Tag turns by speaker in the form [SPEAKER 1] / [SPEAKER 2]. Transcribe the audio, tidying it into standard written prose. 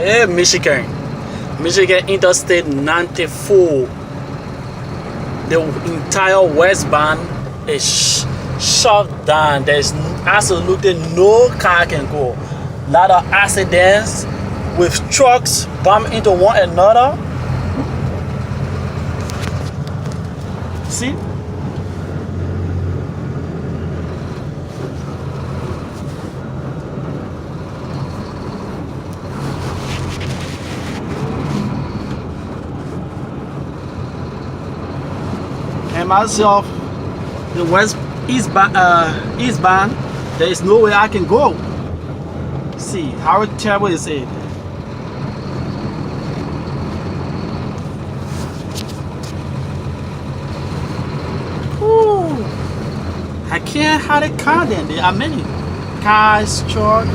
[SPEAKER 1] Michigan. Michigan Interstate 94. The entire westbound is shut down. There's absolutely no car can go. Lot of accidents with trucks bump into one another. See? And myself, the eastbound, there is no way I can go. See, how terrible is it? Ooh, I can't hardly count them. There are many cars, trucks.